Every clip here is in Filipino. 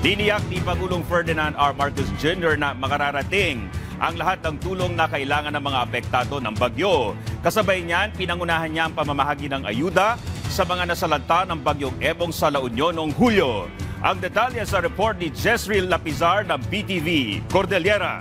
Tiniyak ni Pangulong Ferdinand R. Marcos Jr. na makararating ang lahat ng tulong na kailangan ng mga apektado ng bagyo. Kasabay niyan, pinangunahan niya ang pamamahagi ng ayuda sa mga nasalanta ng bagyong Ebong sa La Union noong Hulyo. Ang detalye sa report ni Jezreel Lapizar ng BTV Cordillera.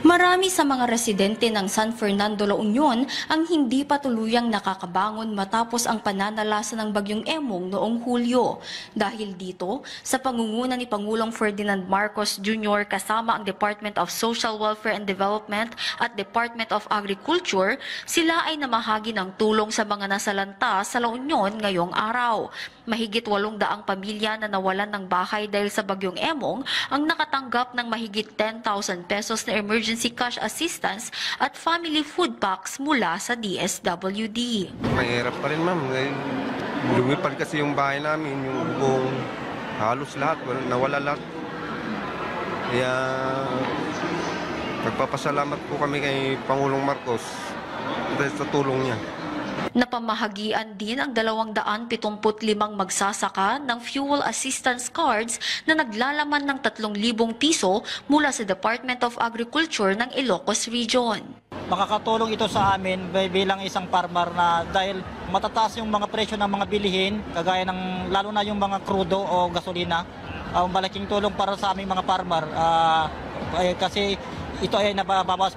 Marami sa mga residente ng San Fernando, La Union ang hindi pa tuluyang nakakabangon matapos ang pananalasa ng bagyong Emong noong Hulyo. Dahil dito, sa pangunguna ni Pangulong Ferdinand Marcos Jr. kasama ang Department of Social Welfare and Development at Department of Agriculture, sila ay namahagi ng tulong sa mga nasalanta sa La Union ngayong araw. Mahigit 800 pamilya na nawalan ng bahay dahil sa bagyong Emong ang nakatanggap ng mahigit 10,000 pesos na emergency cash assistance at family food packs mula sa DSWD. Mahirap pa rin, ma'am. Lumipad kasi yung bahay namin, yung buong halos lahat, nawala lahat. Kaya nagpapasalamat po kami kay Pangulong Marcos dahil sa tulong niya. Napamahagian din ang 275 magsasaka ng fuel assistance cards na naglalaman ng 3,000 piso mula sa Department of Agriculture ng Ilocos Region. Makakatulong ito sa amin bilang isang farmer na dahil matataas yung mga presyo ng mga bilihin, kagaya ng lalo na yung mga krudo o gasolina. Malaking tulong para sa aming mga farmer kasi ito ay nababawas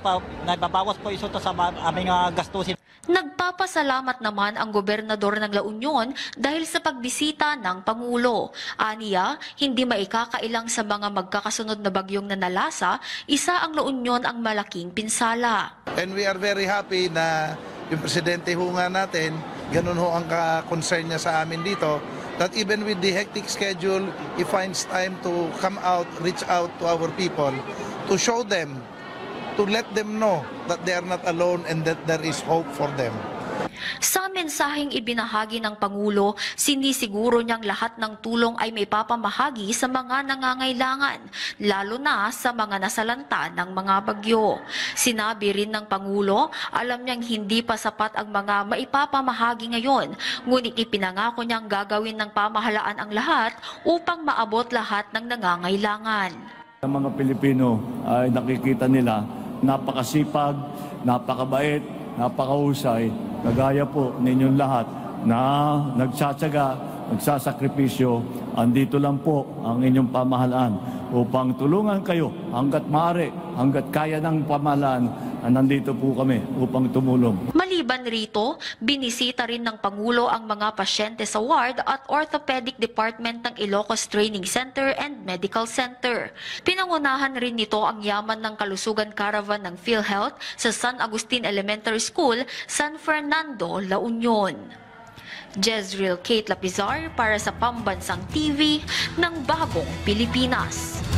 po ito sa aming gastusin. Nagpapasalamat naman ang gobernador ng La Union dahil sa pagbisita ng Pangulo. Aniya, hindi maikakailang sa mga magkakasunod na bagyong nanalasa, isa ang La Union ang malaking pinsala. And we are very happy na yung presidente ho nga natin, ganun ho ang concern niya sa amin dito, that even with the hectic schedule, he finds time to come out, reach out to our people, to show them, to let them know that they are not alone and that there is hope for them. Sa mensaheng ibinahagi ng Pangulo, sinisiguro niyang lahat ng tulong ay may papamahagi sa mga nangangailangan, lalo na sa mga nasalanta ng mga bagyo. Sinabi rin ng Pangulo, alam niyang hindi pa sapat ang mga maipapamahagi ngayon, ngunit ipinangako niyang gagawin ng pamahalaan ang lahat upang maabot lahat ng nangangailangan. Ang mga Pilipino ay nakikita nila napakasipag, napakabait, napakahusay, kagaya po ninyong lahat na nagsatsaga, nagsasakripisyo. Andito lang po ang inyong pamahalaan upang tulungan kayo hanggat maaari, hanggat kaya ng pamahalaan. Nandito po kami upang tumulong. Maliban rito, binisita rin ng Pangulo ang mga pasyente sa ward at orthopedic department ng Ilocos Training Center and Medical Center. Pinangunahan rin nito ang yaman ng kalusugan caravan ng PhilHealth sa San Agustin Elementary School, San Fernando, La Union. Jezreel Kate Lapizar para sa Pambansang TV ng Bagong Pilipinas.